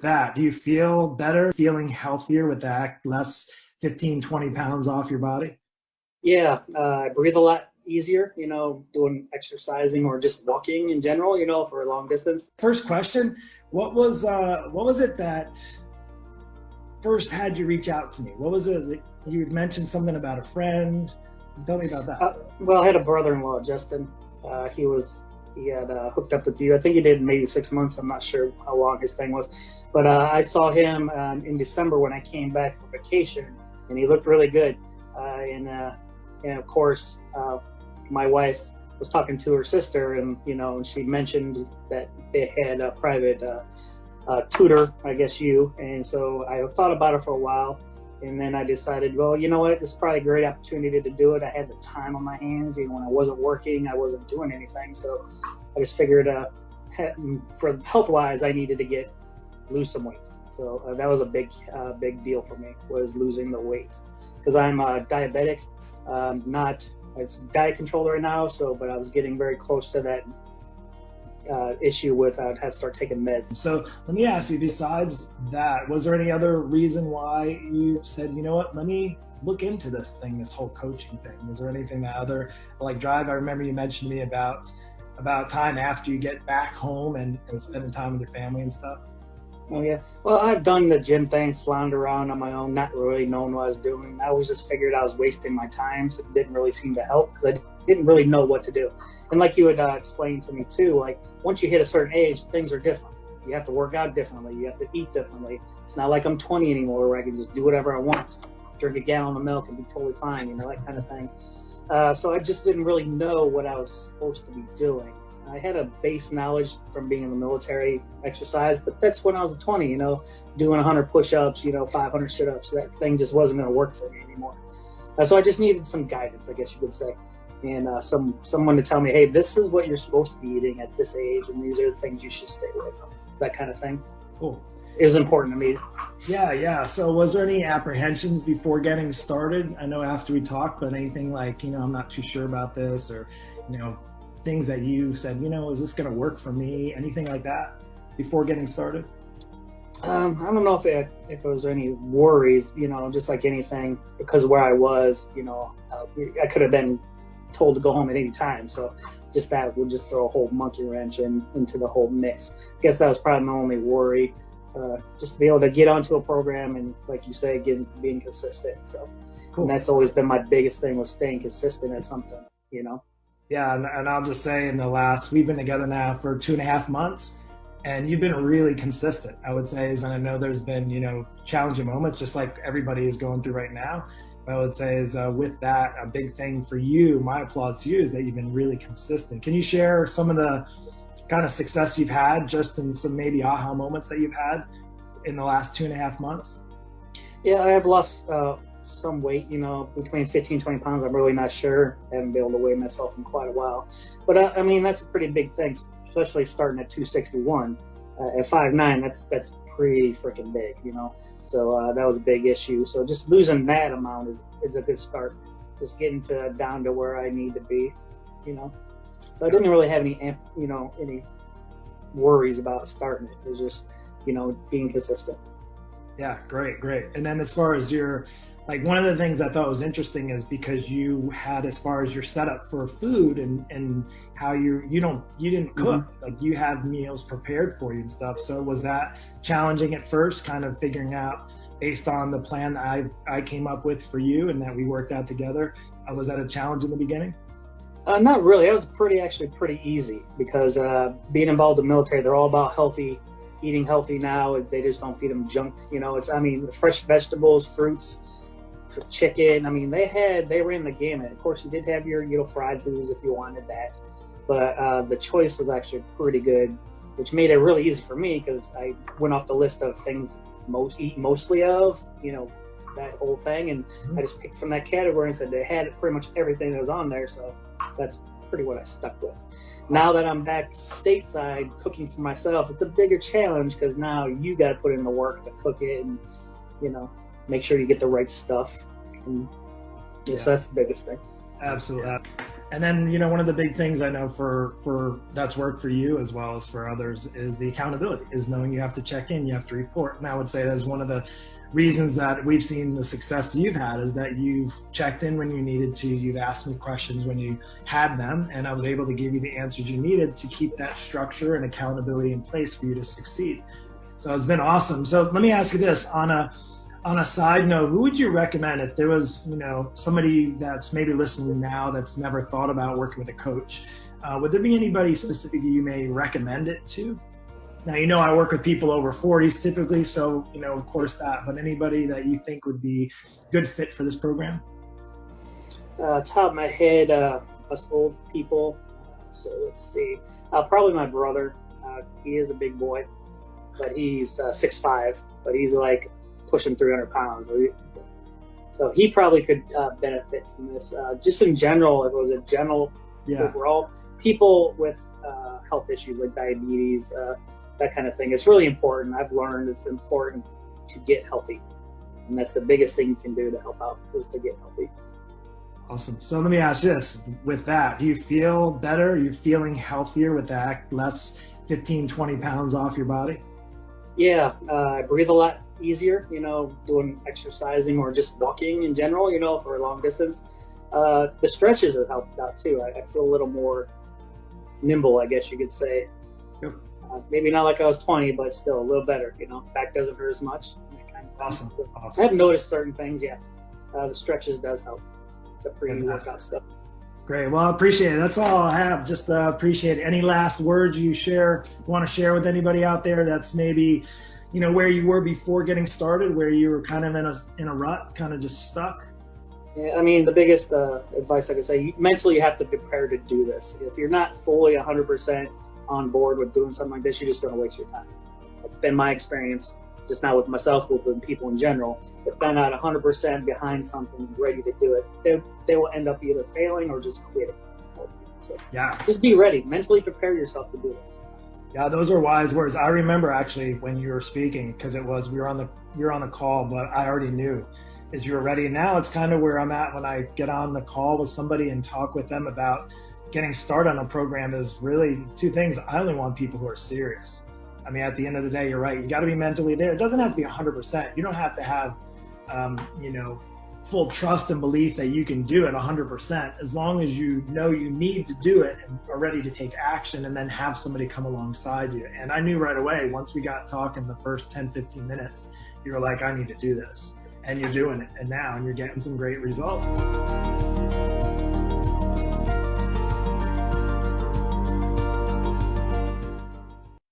that? Do you feel better, feeling healthier with that, less 15, 20 pounds off your body? Yeah, I breathe a lot easier, doing exercising or just walking in general, for a long distance. First question, what was it that first had you reach out to me? What was it? You had mentioned something about a friend. Tell me about that. Well, I had a brother-in-law, Justin. He had hooked up with you. I think he did maybe 6 months. I'm not sure how long his thing was, but I saw him in December when I came back from vacation, and he looked really good. And of course, my wife was talking to her sister, and she mentioned that they had a private tutor, I guess and so I thought about it for a while, and then I decided, well, you know what, this is probably a great opportunity to do it. I had the time on my hands, when I wasn't working, I wasn't doing anything, so I just figured for health-wise, I needed to lose some weight. So that was a big deal for me, was losing the weight, because I'm diabetic, not as diet controlled right now. But I was getting very close to that issue with I had to start taking meds. So let me ask you, besides that, was there any other reason why you said, you know what, let me look into this whole coaching thing? Was there anything that other, like drive? I remember you mentioned to me about time after you get back home and spending time with your family and stuff. Oh yeah. Well, I've done the gym thing, floundered around on my own, not really knowing what I was doing. I always just figured I was wasting my time, so it didn't really seem to help because I didn't really know what to do. And like you had explained to me too, like once you hit a certain age, things are different. You have to work out differently. You have to eat differently. It's not like I'm 20 anymore where I can just do whatever I want, drink a gallon of milk and be totally fine, that kind of thing. So I just didn't really know what I was supposed to be doing. I had a base knowledge from being in the military, exercise, but that's when I was 20, doing 100 push-ups, 500 sit-ups. That thing just wasn't going to work for me anymore. So I just needed some guidance, I guess you could say, and someone to tell me, hey, this is what you're supposed to be eating at this age, and these are the things you should stay away from, that kind of thing. Cool. It was important to me. Yeah. So was there any apprehensions before getting started? I know after we talked, but anything like, I'm not too sure about this, or, things that you said, is this going to work for me? Anything like that before getting started? I don't know if there was any worries, just like anything, because where I was, I could have been told to go home at any time. So just that would just throw a whole monkey wrench into the whole mix. I guess that was probably my only worry, just to be able to get onto a program and, like you say, being consistent. So cool. And that's always been my biggest thing, was staying consistent at something, Yeah, and I'll just say we've been together now for 2.5 months, and you've been really consistent, I would say. And I know there's been, challenging moments, just like everybody is going through right now. But I would say with that, a big thing for you, my applause to you, is that you've been really consistent. Can you share some of the kind of success you've had, just in some maybe aha moments that you've had in the last 2.5 months? Yeah, I have lost some weight, between 15, 20 pounds. I'm really not sure. I haven't been able to weigh myself in quite a while. But that's a pretty big thing, especially starting at 261. At 5'9", that's pretty freaking big, So that was a big issue. So just losing that amount is a good start. Just getting down to where I need to be, So I didn't really have any worries about starting it. It was just, being consistent. Yeah, great. And then as far as one of the things I thought was interesting is because you had, as far as your setup for food and how you didn't cook, like you had meals prepared for you and stuff. So was that challenging at first, kind of figuring out based on the plan that I came up with for you and that we worked out together? Was that a challenge in the beginning? Not really. It was actually pretty easy, because being involved in the military, they're all about eating healthy now. They just don't feed them junk. Fresh vegetables, fruits, chicken. They ran the gamut. Of course, you did have your fried foods if you wanted that, but the choice was actually pretty good, which made it really easy for me, because I went off the list of things mostly of, that whole thing, and I just picked from that category and said they had pretty much everything that was on there. So that's pretty what I stuck with. Now that I'm back stateside cooking for myself, it's a bigger challenge, because now you got to put in the work to cook it and make sure you get the right stuff. And so that's the biggest thing. Absolutely. And then, you know, one of the big things I know for that's worked for you as well as for others is the accountability, is knowing you have to check in, you have to report. And I would say that's one of the reasons that we've seen the success you've had, is that you've checked in when you needed to, you've asked me questions when you had them, and I was able to give you the answers you needed to keep that structure and accountability in place for you to succeed. So it's been awesome. So let me ask you this, on a side note, who would you recommend if there was, you know, somebody that's maybe listening now that's never thought about working with a coach? Would there be anybody specific you may recommend it to? Now, you know, I work with people over 40s typically, so, you know, of course that, but anybody that you think would be good fit for this program? Top of my head, us old people. So let's see. Probably my brother. He is a big boy, but he's 6'5", but he's like pushing 300 pounds. So he probably could benefit from this. Just in general, if it was a general overall, people with health issues like diabetes, that kind of thing, it's really important. I've learned it's important to get healthy. And that's the biggest thing you can do to help out, is to get healthy. Awesome. So let me ask this, with that, do you feel better? Are you feeling healthier with that, less 15, 20 pounds off your body? Yeah, I breathe a lot easier, you know, doing exercising or just walking in general, you know, for a long distance. The stretches have helped out too. I feel a little more nimble, I guess you could say. Yep. Maybe not like I was 20, but still a little better, you know. Back doesn't hurt as much. Awesome. I have noticed certain things, the stretches does help. The pre-workout stuff. Great. Well, I appreciate it. That's all I have. Just appreciate it. Any last words you want to share with anybody out there that's maybe, you know, where you were before getting started, where you were kind of in a rut, kind of just stuck? Yeah, I mean, the biggest advice I could say, mentally you have to prepare to do this. If you're not fully 100% on board with doing something like this, you're just going to waste your time. That's been my experience, just not with myself, but with people in general. If they're not 100% behind something, ready to do it, they will end up either failing or just quitting. So just be ready. Mentally prepare yourself to do this. Yeah, those are wise words. I remember actually when you were speaking, because we were on the call, but I already knew is you were ready. And now it's kind of where I'm at when I get on the call with somebody and talk with them about getting started on a program. Is really two things. I only want people who are serious. I mean, at the end of the day, you're right. You got to be mentally there. It doesn't have to be 100%. You don't have to have, you know, full trust and belief that you can do it 100%, as long as you know you need to do it and are ready to take action, and then have somebody come alongside you. And I knew right away, once we got talking the first 10, 15 minutes, you were like, I need to do this. And you're doing it. And now, and you're getting some great results.